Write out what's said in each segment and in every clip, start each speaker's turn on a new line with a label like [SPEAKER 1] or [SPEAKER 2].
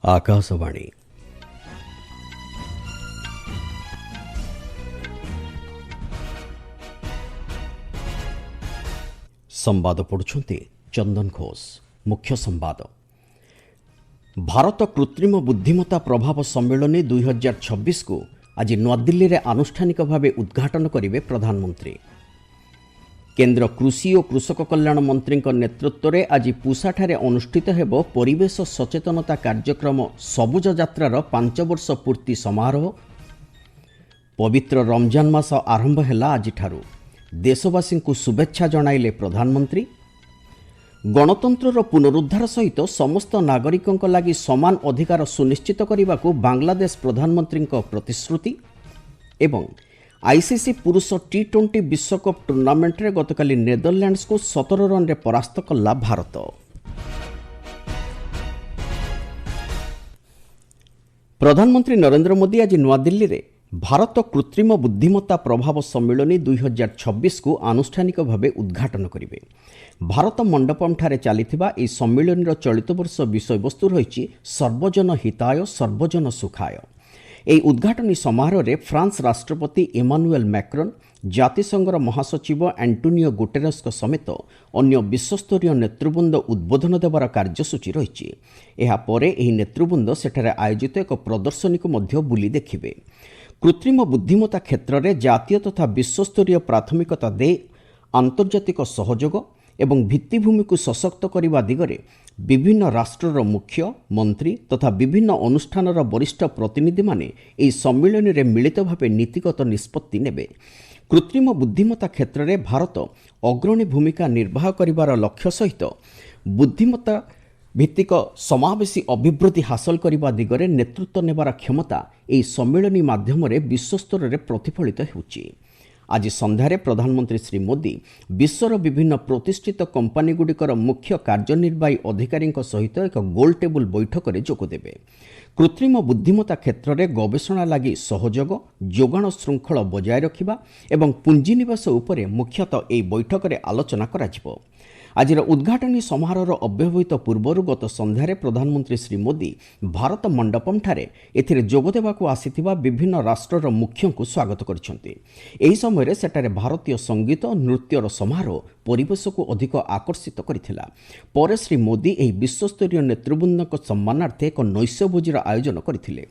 [SPEAKER 1] आकाशवाणी संवाद पढ़ुछंती चंदन घोष। मुख्य संवाद। भारत कृत्रिम बुद्धिमत्ता प्रभाव सम्मेलन 2026 को आज नूआदिल्ली में आनुष्ठानिक भाव उद्घाटन करेंगे प्रधानमंत्री। केंद्र कृषि और कृषक कल्याण मंत्री नेतृत्व में आज पूसाठारे अनुष्ठित हेब परिवेश सचेतनता कार्यक्रम सबुज यात्रार 5 वर्ष पूर्ति समारोह। पवित्र रमजान मास आरंभ है आज देशवासी को शुभेच्छा जणाइले प्रधानमंत्री। गणतंत्र पुनरुद्धार सहित समस्त नागरिकों लगी समान अधिकार सुनिश्चित करने को बांग्लादेश प्रधानमंत्री प्रतिश्रुति। एवं आईसीसी पुरुष T20 विश्वकप टूर्नामेंट रे गतकाली नेदरलैंड्स को 17 रन रे परास्त कला भारत। प्रधानमंत्री नरेंद्र मोदी आज नूआदिल्ली रे भारत कृत्रिम बुद्धिमत्ता प्रभाव सम्मेलन 2026 को आनुष्ठानिक भाव उद्घाटन करेंगे। भारत मंडपम ठारे चलिथिबा ए सम्मेलन चलित वर्ष विषय वस्तु रही सर्वजन हिताय सर्वजन सुखाय। এই उद्घाटनी समारोह में फ्रांस राष्ट्रपति इमानुएल मैक्रोन, जातिसंघर महासचिव एंटोनियो गुटेरस समेत अन्य विश्वस्तरीय नेतृवृंद उद्बोधन देवार कार्यसूची रही। यह नेतृवृंद सेठारे आयोजित एक प्रदर्शनी को मध्य बुली देखिबे। कृत्रिम बुद्धिमत्ता क्षेत्र में जातीय तथा विश्वस्तरीय प्राथमिकता दे आंतर्जातिक सहयोग एवं भित्तिभूमि को सशक्त करने दिगरे विभिन्न राष्ट्रर मुख्य मंत्री तथा विभिन्न अनुष्ठानर वरिष्ठ प्रतिनिधि माने एही सम्मेलन रे मिलित भावे नीतिगत निष्पत्ति नेबे। कृत्रिम बुद्धिमत्ता क्षेत्र में भारत अग्रणी भूमिका निर्वाह करिवार लक्ष्य सहित बुद्धिमत्ता भित्तिक समावेशी अभिवृद्धि हासिल करने दिगरे नेतृत्व नेबार क्षमता एही सम्मेलन माध्यम विश्वस्तर में प्रतिफलित होउछि। आज संध्यारे प्रधानमंत्री श्री मोदी विश्वर विभिन्न प्रतिष्ठित कंपनी गुड़िकर मुख्य कार्यनिर्वाही अधिकारी सहित एक गोल टेबुल बैठक में जोगदेवे। कृत्रिम बुद्धिमत्ता क्षेत्र में गवेषणा लगी सहयोग जोगाण श्रृंखल बजाय रखिबा एवं पुंजीनिवेश उपरे मुख्यतः एही बैठक में आलोचना कराजिबो। आज उद्घाटनी समारोह अव्यवहित पूर्वर गत संध्यारे प्रधानमंत्री श्री मोदी भारत मंडपम ठारे एथिरे जोगदेवाकू आसीथिबा विभिन्न राष्ट्रर मुख्यों को स्वागत करिसेंति। एही समय सेठारे भारतीय संगीत और नृत्यर समारोह परिवेश को अधिक आकर्षित करिथिला। पर श्री मोदी एही विश्वस्तरीय नेतृवृंदक सम्मानार्थे एक नैश्यभोजीर आयोजन करथिले।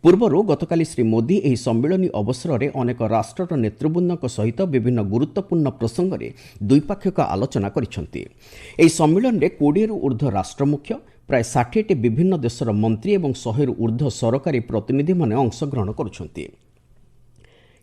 [SPEAKER 1] पूर्वर गतकाली श्री मोदी एही सम्मेलनी अवसर में अनेक राष्ट्रर नेतृवृंदक सहित विभिन्न गुरुत्वपूर्ण प्रसंग में द्विपाक्षिक आलोचना करिसेंति। एही सम्मेलन में 20 रु ऊर्ध्व राष्ट्र मुख्य प्राय 60टी विभिन्न देशर मंत्री और 100 रु ऊर्ध्व सरकारी प्रतिनिधि माने अंशग्रहण करुछंती।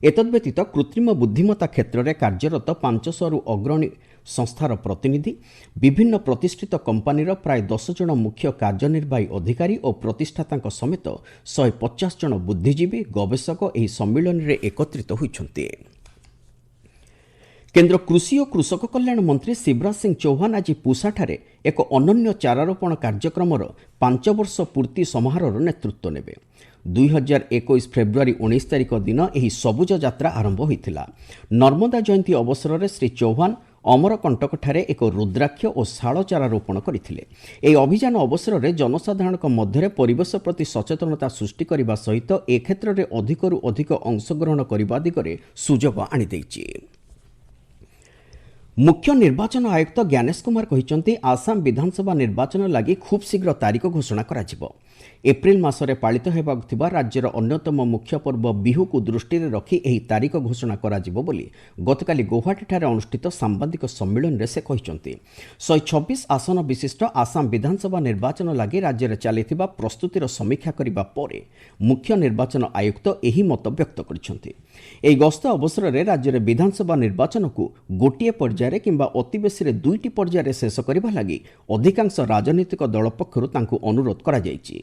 [SPEAKER 1] एतद्व्यतीत कृत्रिम बुद्धिमत्ता क्षेत्र में कार्यरत 500 रु अग्रणी संस्थार प्रतिनिधि विभिन्न प्रतिष्ठित कंपनीर प्राय 10 जन मुख्य कार्यनिर्वाही अधिकारी और प्रतिष्ठाता समेत 150 जन बुद्धिजीवी गवेषक एही सम्मेलन में एकत्रित होइछंती। केंद्र कृषि और कृषक कल्याण मंत्री शिवराज सिंह चौहान आज पूसाठारे एक अनन्य चारारोपण कार्यक्रम 5 वर्ष पूर्ति समारोह नेतृत्व नेबे। 2021 फेब्रुआरी 19 तारिख दिन एही सबुज यात्रा आरंभ होइथिला। नर्मदा जयंती अवसर में श्री चौहान अमरकंटक ठारे एक रुद्राक्ष और शाल चारा रोपण करथिले। एही अभियान अवसर में जनसाधारण मध्य परिवेश प्रति सचेतनता सृष्टि करने सहित ए क्षेत्र में अधिकरू अधिक अंशग्रहण करने दिगरे सुजोग आनी दैछि। मुख्य निर्वाचन आयुक्त ज्ञानेश कुमार कहिसंती आसाम विधानसभा निर्वाचन लगी खूब शीघ्र तारीख घोषणा कराजिबो। एप्रिल मासरे पालित हेबाक थिबा राज्यर अन्यतम मुख्य पर्व बिहू को दृष्टि रखी एही तारीख घोषणा कराजिबो बोली गतकाली गुवाहाटी ठारे अनुष्ठित सांबादिक सम्मेलन रे से कहिसंती। 126 आसन विशिष्ट आसाम विधानसभा निर्वाचन लगी राज्य में चलिथिबा प्रस्तुतिर समीक्षा करिबा परे मुख्य निर्वाचन आयुक्त एही मत व्यक्त करिसंती। एही गस्त अवसर में राज्य में विधानसभा निर्वाचन को गोटे पर्याय किंबा अति बेसी 2टी पर्याय शेष करने लगी अधिकांश राजनीतिक दल पक्षरु तांकु अनुरोध करा जायछि।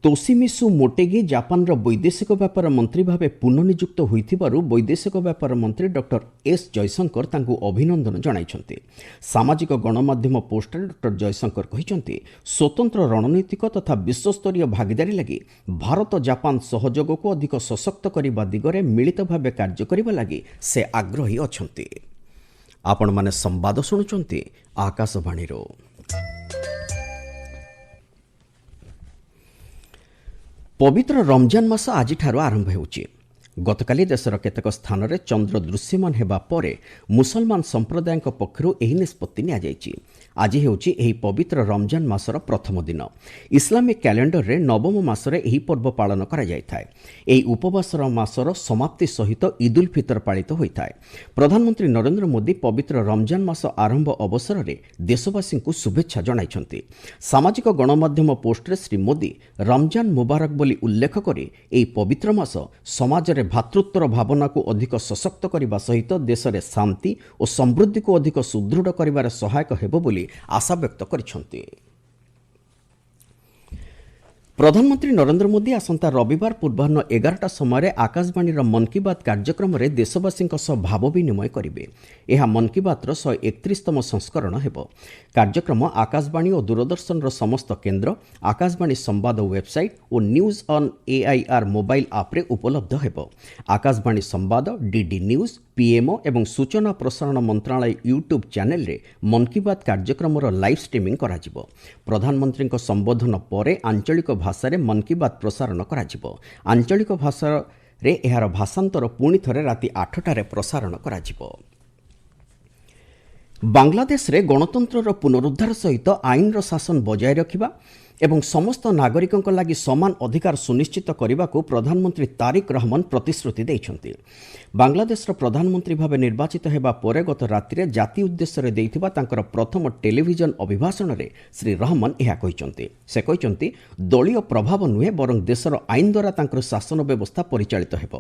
[SPEAKER 1] तोशिमिसु मोटेगी जापान वैदेशिक व्यापार मंत्री भाव पुनर्नियुक्त होइथिबारु वैदेशिक व्यापार मंत्री डॉक्टर एस जयशंकर तांकु अभिनंदन जणाइछन्ति। सामाजिक गणमाध्यम पोस्ट डॉक्टर जयशंकर कहिसंति स्वतंत्र रणनीतिक तथा विश्वस्तरीय भागीदारी लगी भारत जापान सहयोग को अधिक सशक्त करने दिगरे मिलित भाव कार्य करने लगी से आग्रही अछन्ति। आपण माने संवाद शुणुचंती आकाशवाणी। ପବିତ୍ର ରମଜାନ ମାସ ଆଜିଠାରୁ ଆରମ୍ଭ ହେଉଛି। ଗତକାଲି ଦେଶର କେତେକ ସ୍ଥାନରେ ଚନ୍ଦ୍ର ଦୃଶ୍ୟମାନ ହେବା ପରେ ମୁସଲମାନ ସମ୍ପ୍ରଦାୟଙ୍କ ପକ୍ଷରୁ ଏହି ନିଷ୍ପତ୍ତି ନିଆଯାଇଛି। ଆଜି ହେଉଛି ଏହି ପବିତ୍ର ରମଜାନ ମାସର ପ୍ରଥମ ଦିନ। ଇସଲାମିକ କ୍ୟାଲେଣ୍ଡରରେ ନବମ ମାସରେ ଏହି ପର୍ବ ପାଳନ କରାଯାଇଥାଏ। ଏହି ଉପବାସର ମାସର ସମାପ୍ତି ସହିତ ଇଦ୍ ଉଲ୍ ଫିତର ପାଳିତ ହୋଇଥାଏ। ପ୍ରଧାନମନ୍ତ୍ରୀ ନରେନ୍ଦ୍ର ମୋଦି ପବିତ୍ର ରମଜାନ ମାସ ଆରମ୍ଭ ଅବସରରେ ଦେଶବାସୀଙ୍କୁ ଶୁଭେଚ୍ଛା ଜଣାଇଛନ୍ତି। ସାମାଜିକ ଗଣମାଧ୍ୟମ ପୋଷ୍ଟରେ ଶ୍ରୀ ମୋଦି ରମଜାନ ମୁବାରକ ବୋଲି ଉଲ୍ଲେଖ କରି ଏହି ପବିତ୍ର ମାସ ସମାଜରେ ଭାତୃତ୍ୱର ଭାବନାକୁ ଅଧିକ ସଶକ୍ତ କରିବା ସହିତ ଦେଶରେ ଶାନ୍ତି ଓ ସମୃଦ୍ଧିକୁ ଅଧିକ ସୁଦୃଢ଼ କରିବାରେ ସହାୟକ ହେବ ବୋଲି ଆଶାବ୍ୟକ୍ତ କରିଛନ୍ତି। ପ୍ରଧାନମନ୍ତ୍ରୀ ନରେନ୍ଦ୍ର ମୋଦି ଆସନ୍ତା ରବିବାର ପୂର୍ବାହ୍ନ 11ଟା ସମୟରେ ଆକାଶବାଣୀର ମନ୍ କି ବାତ୍ କାର୍ଯ୍ୟକ୍ରମରେ ଦେଶବାସୀଙ୍କ ସହ ଭାବ ବିନିମୟ କରିବେ। ଏହା ମନ୍ କି ବାତ୍ର 131ତମ ସଂସ୍କରଣ ହେବ। କାର୍ଯ୍ୟକ୍ରମ ଆକାଶବାଣୀ ଓ ଦୂରଦର୍ଶନର ସମସ୍ତ କେନ୍ଦ୍ର, ଆକାଶବାଣୀ ସମ୍ବାଦ website O news on AIR mobile ଆପ୍ରେ ଉପଲବ୍ଧ ହେବ। ଆକାଶବାଣୀ ସମ୍ବାଦ, ଡିଡି ନ୍ୟୁଜ୍, ପିଏମ୍ଓ ଏବଂ ସୂଚନା ପ୍ରସାରଣ ମନ୍ତ୍ରଣାଳୟ ୟୁଟ୍ୟୁବ୍ ଚ୍ୟାନେଲରେ ମନ୍ କି ବାତ୍ କାର୍ଯ୍ୟକ୍ରମର ଲାଇଭ୍ ଷ୍ଟ୍ରିମିଂ କରାଯିବ। ପ୍ରଧାନମନ୍ତ୍ରୀଙ୍କ ସମ୍ବୋଧନ ପରେ ଆଞ୍ଚଳିକ ଭାଷାରେ ମନ୍ କି ବାତ୍ ପ୍ରସାରଣ କରାଯିବ। ଆଞ୍ଚଳିକ ଭାଷାରେ ଏହାର ଭାଷାନ୍ତର ପୁଣି ଥରେ ରାତି 8ଟାରେ ପ୍ରସାରଣ କରାଯିବ। ବାଂଲାଦେଶରେ ଗଣତନ୍ତ୍ରର ପୁନରୁଦ୍ଧାର ସହିତ ଆଇନର ଶାସନ ବଜାୟ ରଖିବା ଏବଂ ସମସ୍ତ ନାଗରିକଙ୍କ ଲାଗି ସମାନ ଅଧିକାର ସୁନିଶ୍ଚିତ କରିବାକୁ ପ୍ରଧାନମନ୍ତ୍ରୀ ତାରିକ ରହମାନ ପ୍ରତିଶ୍ରୁତି ଦେଇଛନ୍ତି। ବାଂଲାଦେଶର ପ୍ରଧାନମନ୍ତ୍ରୀ ଭାବେ ନିର୍ବାଚିତ ହେବା ପରେ ଗତ ରାତିରେ ଜାତି ଉଦ୍ଦେଶ୍ୟରେ ଦେଇଥିବା ତାଙ୍କର ପ୍ରଥମ ଟେଲିଭିଜନ ଅଭିଭାଷଣରେ ଶ୍ରୀ ରହମାନ ଏହା କହିଛନ୍ତି। ସେ କହିଛନ୍ତି, ଦଳୀୟ ପ୍ରଭାବ ନୁହେଁ ବରଂ ଦେଶର ଆଇନ ଦ୍ୱାରା ତାଙ୍କର ଶାସନ ବ୍ୟବସ୍ଥା ପରିଚାଳିତ ହେବ।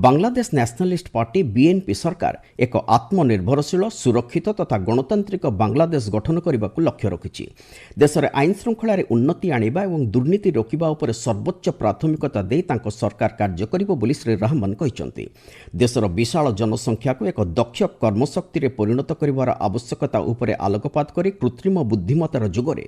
[SPEAKER 1] ବାଂଲାଦେଶ ନ୍ୟାସନାଲିଷ୍ଟ ପାର୍ଟି ବିଏନପି ସରକାର ଏକ ଆତ୍ମନିର୍ଭରଶୀଳ, ସୁରକ୍ଷିତ ତଥା ଗଣତାନ୍ତ୍ରିକ ବାଂଲାଦେଶ ଗଠନ କରିବାକୁ ଲକ୍ଷ୍ୟ ରଖିଛି। ଦେଶରେ ଆଇନ ଶୃଙ୍ଖଳାରେ ଉନ୍ନତି ଆଣିବା ଏବଂ ଦୁର୍ନୀତି ରୋକିବା ଉପରେ ସର୍ବୋଚ୍ଚ ପ୍ରାଥମିକତା ଦେଇ ତାଙ୍କ ସରକାର କାର୍ଯ୍ୟ କରିବ ବୋଲି ଶ୍ରୀ ରହମାନ କହିଛନ୍ତି। ଦେଶର ବିଶାଳ ଜନସଂଖ୍ୟାକୁ ଏକ ଦକ୍ଷ କର୍ମଶକ୍ତିରେ ପରିଣତ କରିବାର ଆବଶ୍ୟକତା ଉପରେ ଆଲୋକପାତ କରି କୃତ୍ରିମ ବୁଦ୍ଧିମତ୍ତାର ଯୁଗରେ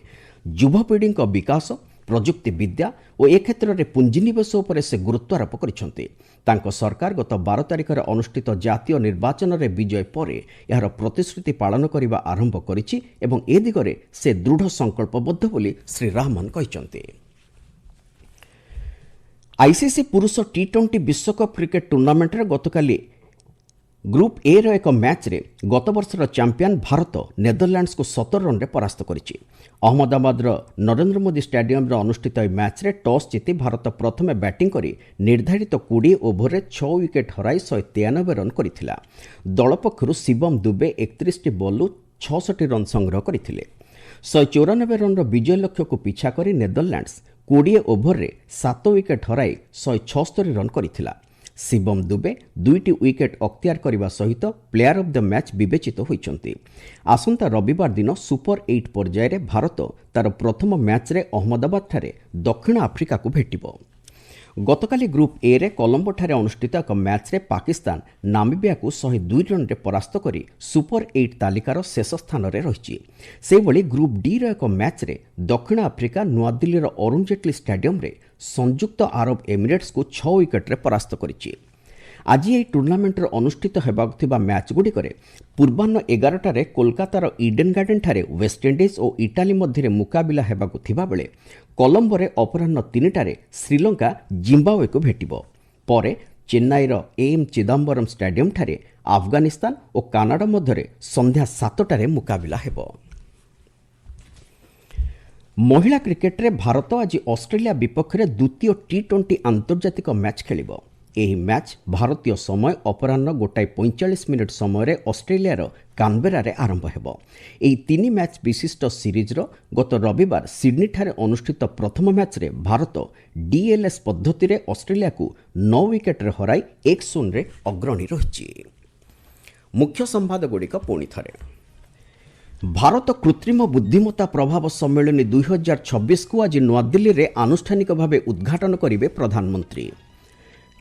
[SPEAKER 1] ଯୁବପିଢ଼ିଙ୍କ ବିକାଶ, ପ୍ରଯୁକ୍ତି ବିଦ୍ୟା ଓ ଏ କ୍ଷେତ୍ରରେ ପୁଞ୍ଜିନିବେଶ ଉପରେ ସେ ଗୁରୁତ୍ୱାରୋପ କରିଛନ୍ତି। ତାଙ୍କ ସରକାର ଗତ 12 ତାରିଖରେ ଅନୁଷ୍ଠିତ ଜାତୀୟ ନିର୍ବାଚନରେ ବିଜୟ ପରେ ଏହାର ପ୍ରତିଶ୍ରୁତି ପାଳନ କରିବା ଆରମ୍ଭ କରିଛି ଏବଂ ଏ ଦିଗରେ ସେ ଦୃଢ଼ ସଂକଳ୍ପବଦ୍ଧ ବୋଲି ଶ୍ରୀ ରହମାନ କହିଛନ୍ତି। ଆଇସିସି ପୁରୁଷ ଟି20 ବିଶ୍ୱକପ୍ କ୍ରିକେଟ୍ ଟୁର୍ଣ୍ଣାମେଣ୍ଟରେ ଗତକାଲି ଗ୍ରୁପ୍ ଏ ର ଏକ ମ୍ୟାଚ୍ରେ ଗତବର୍ଷର ଚାମ୍ପିୟନ୍ ଭାରତ ନେଦରଲ୍ୟାଣ୍ଡସକୁ 17 ରନ୍ରେ ପରାସ୍ତ କରିଛି। ଅହମ୍ମଦାବାଦର ନରେନ୍ଦ୍ର ମୋଦି ଷ୍ଟାଡିୟମରେ ଅନୁଷ୍ଠିତ ଏହି ମ୍ୟାଚ୍ରେ ଟସ୍ ଜିତି ଭାରତ ପ୍ରଥମେ ବ୍ୟାଟିଂ କରି ନିର୍ଦ୍ଧାରିତ 20 ଓଭରରେ 6 ୱିକେଟ୍ ହରାଇ 193 ରନ୍ କରିଥିଲା। ଦଳ ପକ୍ଷରୁ ଶିବମ ଦୁବେ 31ଟି ବଲ୍ରୁ 66 ରନ୍ ସଂଗ୍ରହ କରିଥିଲେ। 194 ରନ୍ର ବିଜୟ ଲକ୍ଷ୍ୟକୁ ପିଛା କରି ନେଦରଲ୍ୟାଣ୍ଡସ 20 ଓଭରରେ 7 ୱିକେଟ୍ ହରାଇ 176 ରନ୍ କରିଥିଲା। ଶିବମ ଦୁବେ 2ଟି ୱିକେଟ୍ ଅକ୍ତିଆର କରିବା ସହିତ ପ୍ଲେୟାର ଅଫ୍ ଦ ମ୍ୟାଚ୍ ବିବେଚିତ ହୋଇଛନ୍ତି। ଆସନ୍ତା ରବିବାର ଦିନ ସୁପର 8 ପର୍ଯ୍ୟାୟରେ ଭାରତ ତାର ପ୍ରଥମ ମ୍ୟାଚ୍ରେ ଅହମ୍ମଦାବାଦଠାରେ ଦକ୍ଷିଣ ଆଫ୍ରିକାକୁ ଭେଟିବ। ଗତକାଲି ଗ୍ରୁପ୍ ଏ ରେ କଲମ୍ବୋଠାରେ ଅନୁଷ୍ଠିତ ଏକ ମ୍ୟାଚ୍ରେ ପାକିସ୍ତାନ ନାମିବିଆକୁ 102 ରନ୍ରେ ପରାସ୍ତ କରି ସୁପର 8 ତାଲିକାର ଶେଷ ସ୍ଥାନରେ ରହିଛି। ସେହିଭଳି ଗ୍ରୁପ୍ ଡି ର ଏକ ମ୍ୟାଚ୍ରେ ଦକ୍ଷିଣ ଆଫ୍ରିକା ନୂଆଦିଲ୍ଲୀର ଅରୁଣ ଜେଟଲୀ ଷ୍ଟାଡିୟମରେ ସଂଯୁକ୍ତ ଆରବ ଏମିରେଟ୍ସକୁ 6 ୱିକେଟ୍ରେ ପରାସ୍ତ କରିଛି। ଆଜି ଏହି ଟୁର୍ଣ୍ଣାମେଣ୍ଟରେ ଅନୁଷ୍ଠିତ ହେବାକୁ ଥିବା ମ୍ୟାଚ୍ଗୁଡ଼ିକରେ ପୂର୍ବାହ୍ନ 11ଟାରେ କୋଲକାତାର ଇଡେନ୍ ଗାର୍ଡେନ୍ଠାରେ ୱେଷ୍ଟଇଣ୍ଡିଜ୍ ଓ ଇଟାଲୀ ମଧ୍ୟରେ ମୁକାବିଲା ହେବାକୁ ଥିବାବେଳେ କଲମ୍ବୋରେ ଅପରାହ୍ନ 3ଟାରେ ଶ୍ରୀଲଙ୍କା ଜିମ୍ବାୱେକୁ ଭେଟିବ। ପରେ ଚେନ୍ନାଇର ଏଏମ୍ ଚିଦାମ୍ବରମ୍ ଷ୍ଟାଡିୟମଠାରେ ଆଫଗାନିସ୍ତାନ ଓ କାନାଡା ମଧ୍ୟରେ ସନ୍ଧ୍ୟା 7ଟାରେ ମୁକାବିଲା ହେବ। ମହିଳା କ୍ରିକେଟରେ ଭାରତ ଆଜି ଅଷ୍ଟ୍ରେଲିଆ ବିପକ୍ଷରେ ଦ୍ୱିତୀୟ ଟି20 ଆନ୍ତର୍ଜାତିକ ମ୍ୟାଚ୍ ଖେଳିବ। ଏହି ମ୍ୟାଚ୍ ଭାରତୀୟ ସମୟ ଅପରାହ୍ନ 1:45 ସମୟରେ ଅଷ୍ଟ୍ରେଲିଆର କାନବେରାରେ ଆରମ୍ଭ ହେବ। ଏହି 3 ମ୍ୟାଚ୍ ବିଶିଷ୍ଟ ସିରିଜ୍ର ଗତ ରବିବାର ସିଡ୍ନୀଠାରେ ଅନୁଷ୍ଠିତ ପ୍ରଥମ ମ୍ୟାଚ୍ରେ ଭାରତ ଡିଏଲ୍ଏସ୍ ପଦ୍ଧତିରେ ଅଷ୍ଟ୍ରେଲିଆକୁ 9 ୱିକେଟ୍ରେ ହରାଇ 1-0ରେ ଅଗ୍ରଣୀ ରହିଛି। ମୁଖ୍ୟ ସମ୍ବାଦଗୁଡ଼ିକ ପୁଣି ଥରେ। ଭାରତ କୃତ୍ରିମ ବୁଦ୍ଧିମତ୍ତା ପ୍ରଭାବ ସମ୍ମିଳନୀ 2026କୁ ଆଜି ନୂଆଦିଲ୍ଲୀରେ ଆନୁଷ୍ଠାନିକ ଭାବେ ଉଦ୍ଘାଟନ କରିବେ ପ୍ରଧାନମନ୍ତ୍ରୀ।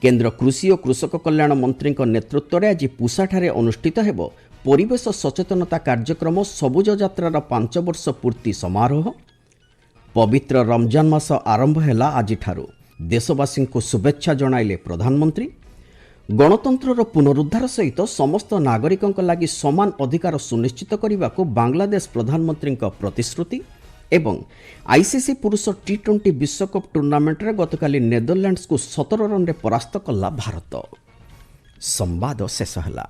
[SPEAKER 1] କେନ୍ଦ୍ର କୃଷି ଓ କୃଷକ କଲ୍ୟାଣ ମନ୍ତ୍ରୀଙ୍କ ନେତୃତ୍ୱରେ ଆଜି ପୁସାଠାରେ ଅନୁଷ୍ଠିତ ହେବ ପରିବେଶ ସଚେତନତା କାର୍ଯ୍ୟକ୍ରମ ସବୁଜ ଯାତ୍ରାର 5 ବର୍ଷ ପୂର୍ତ୍ତି ସମାରୋହ। ପବିତ୍ର ରମଜାନ ମାସ ଆରମ୍ଭ ହେଲା ଆଜିଠାରୁ, ଦେଶବାସୀଙ୍କୁ ଶୁଭେଚ୍ଛା ଜଣାଇଲେ ପ୍ରଧାନମନ୍ତ୍ରୀ। ଗଣତନ୍ତ୍ରର ପୁନରୁଦ୍ଧାର ସହିତ ସମସ୍ତ ନାଗରିକଙ୍କ ଲାଗି ସମାନ ଅଧିକାର ସୁନିଶ୍ଚିତ କରିବାକୁ ବାଂଲାଦେଶ ପ୍ରଧାନମନ୍ତ୍ରୀଙ୍କ ପ୍ରତିଶ୍ରୁତି ଏବଂ ଆଇସିସି ପୁରୁଷ ଟି20 ବିଶ୍ୱକପ୍ ଟୁର୍ଣ୍ଣାମେଣ୍ଟରେ ଗତକାଲି ନେଦରଲ୍ୟାଣ୍ଡସକୁ 17 ରନ୍ରେ ପରାସ୍ତ କଲା ଭାରତ। ସମ୍ବାଦ ଶେଷ ହେଲା।